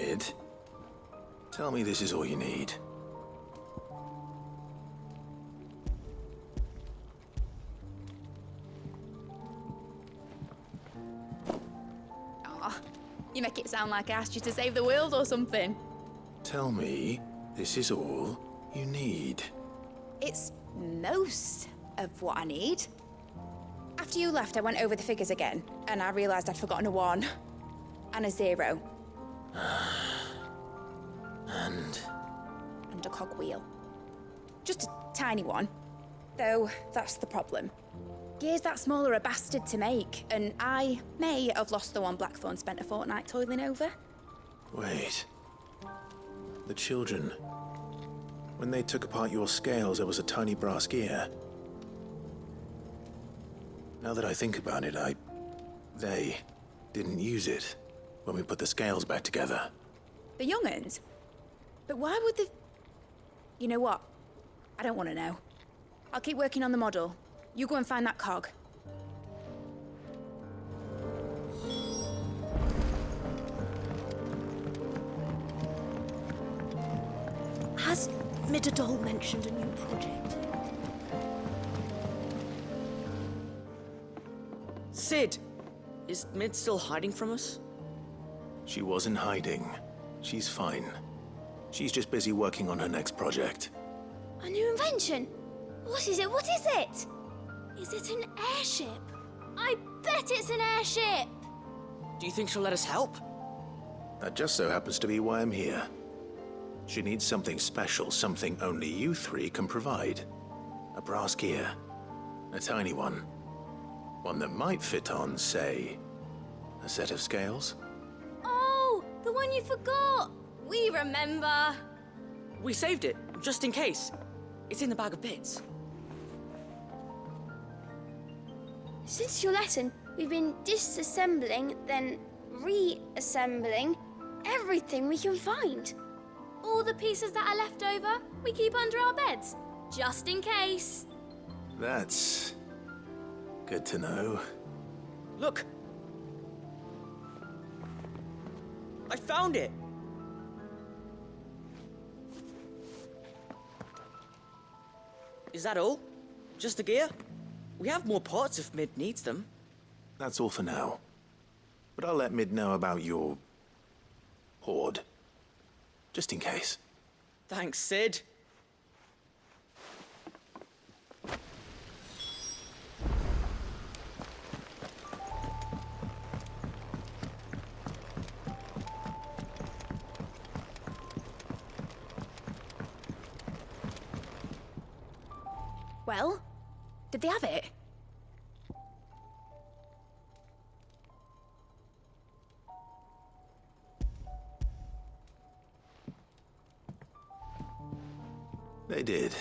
Sid, tell me this is all you need. Aw, you make it sound like I asked you to save the world or something. Tell me this is all you need. It's most of what I need. After you left, I went over the figures again, and I realised I'd forgotten a 1 and a 0. And a cogwheel. Just a tiny one. Though, that's the problem. Gears that small are a bastard to make, and I may have lost the one Blackthorn spent a fortnight toiling over. Wait. The children. When they took apart your scales, there was a tiny brass gear. Now that I think about it, they didn't use it when we put the scales back together. The young'uns? But why would they... You know what? I don't want to know. I'll keep working on the model. You go and find that cog. Has Midadol mentioned a new project? Sid! Is Mid still hiding from us? She wasn't hiding. She's fine. She's just busy working on her next project. A new invention? What is it? What is it? Is it an airship? I bet it's an airship! Do you think she'll let us help? That just so happens to be why I'm here. She needs something special, something only you 3 can provide. A brass gear. A tiny one. One that might fit on, say, a set of scales. Oh, the one you forgot! We remember! We saved it, just in case. It's in the bag of bits. Since your lesson, we've been disassembling, then reassembling everything we can find. All the pieces that are left over, we keep under our beds, just in case. That's good to know. Look! I found it! Is that all? Just the gear? We have more parts if Mid needs them. That's all for now. But I'll let Mid know about your hoard. Just in case. Thanks, Sid. Well, did they have it? They did.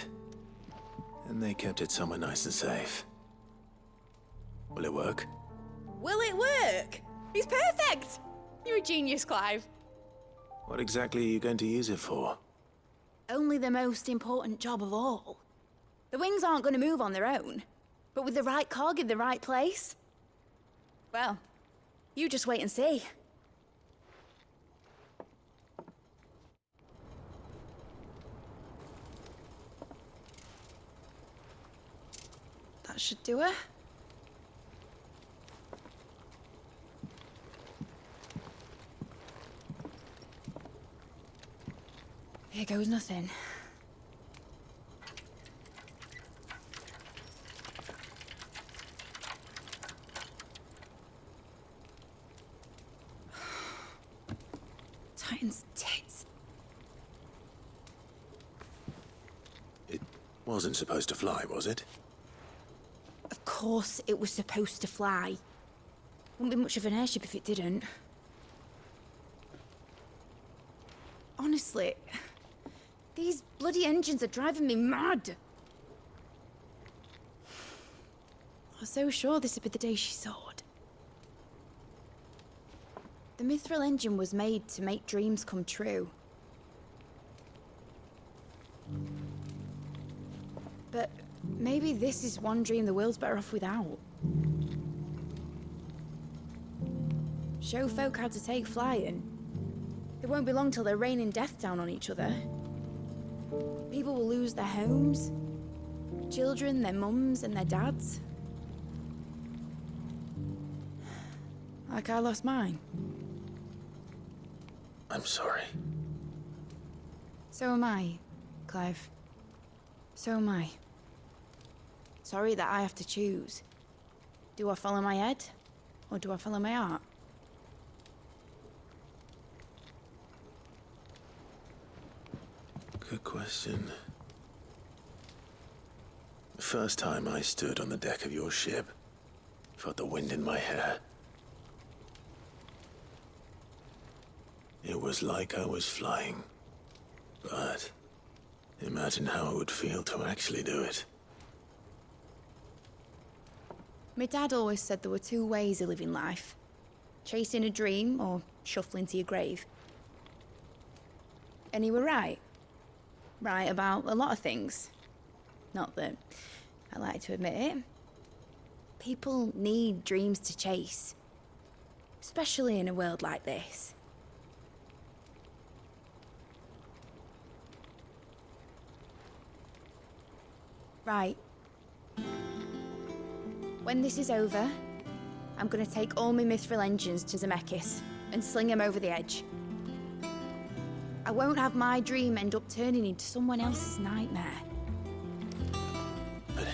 And they kept it somewhere nice and safe. Will it work? Will it work? He's perfect! You're a genius, Clive. What exactly are you going to use it for? Only the most important job of all. The wings aren't going to move on their own, but with the right cog in the right place. Well, you just wait and see. That should do it. Here goes nothing. Titan's tits. It wasn't supposed to fly, was it? Of course it was supposed to fly. Wouldn't be much of an airship if it didn't. Honestly, these bloody engines are driving me mad. I was so sure this would be the day she soared. The Mithril engine was made to make dreams come true. But maybe this is one dream the world's better off without. Show folk how to take flying, It won't be long till they're raining death down on each other. People will lose their homes. Children, their mums and their dads. Like I lost mine. I'm sorry. So am I, Clive. So am I. Sorry that I have to choose. Do I follow my head, or do I follow my heart? Good question. The first time I stood on the deck of your ship, felt the wind in my hair. It was like I was flying. But imagine how it would feel to actually do it. My dad always said there were two ways of living life. Chasing a dream or shuffling to your grave. And he were right. Right about a lot of things. Not that I like to admit it. People need dreams to chase. Especially in a world like this. Right. When this is over, I'm gonna take all my mithril engines to Zemeckis and sling them over the edge. I won't have my dream end up turning into someone else's nightmare. But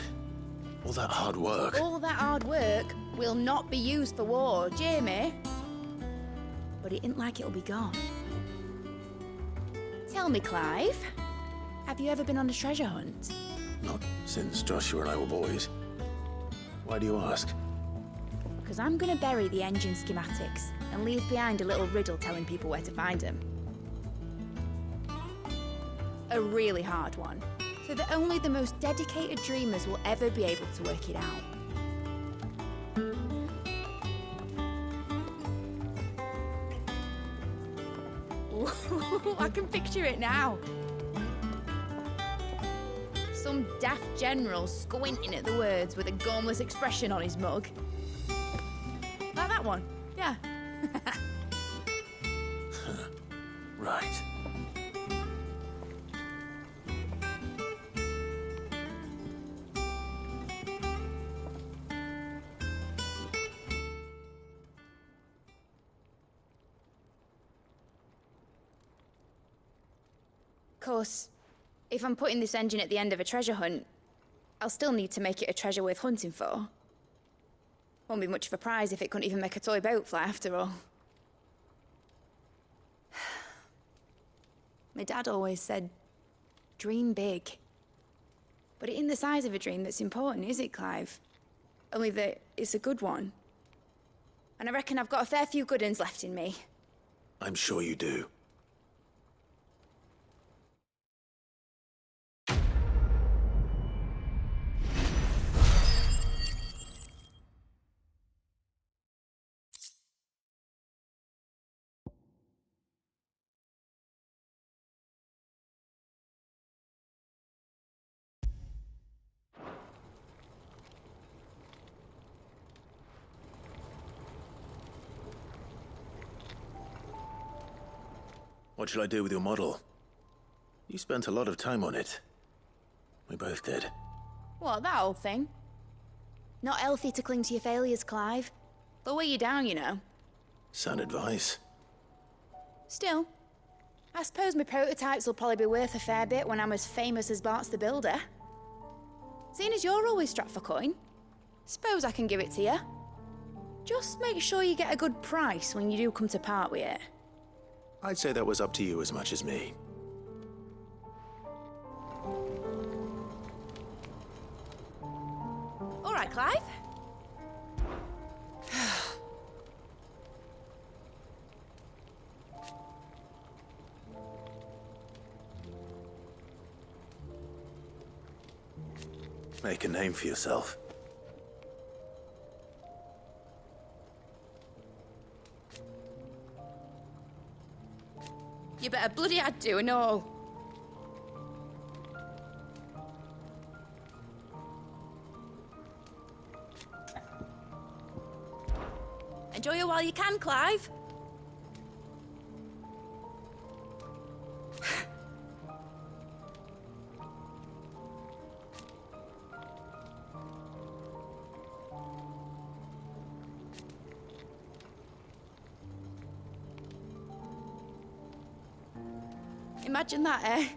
all that hard work... All that hard work will not be used for war, Jamie. But it ain't like it'll be gone. Tell me, Clive, have you ever been on a treasure hunt? Not since Joshua and I were boys. Why do you ask? Because I'm gonna bury the engine schematics and leave behind a little riddle telling people where to find them. A really hard one, so that only the most dedicated dreamers will ever be able to work it out. Ooh, I can picture it now. Some daft general squinting at the words with a gormless expression on his mug. Like that one, yeah. Right. Of course, if I'm putting this engine at the end of a treasure hunt, I'll still need to make it a treasure worth hunting for. Won't be much of a prize if it couldn't even make a toy boat fly after all. My dad always said, dream big. But it ain't the size of a dream that's important, is it, Clive? Only that it's a good one. And I reckon I've got a fair few good uns left in me. I'm sure you do. What should I do with your model? You spent a lot of time on it. We both did. What, that old thing? Not healthy to cling to your failures, Clive. They'll weigh you down, you know. Sound advice. Still, I suppose my prototypes will probably be worth a fair bit when I'm as famous as Bart's the Builder. Seeing as you're always strapped for coin, suppose I can give it to you. Just make sure you get a good price when you do come to part with it. I'd say that was up to you as much as me. All right, Clive. Make a name for yourself. You better bloody had to and all. Enjoy it while you can, Clive. Imagine that, eh?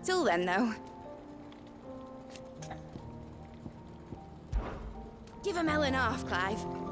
Till then, though. Give a melon half, Clive.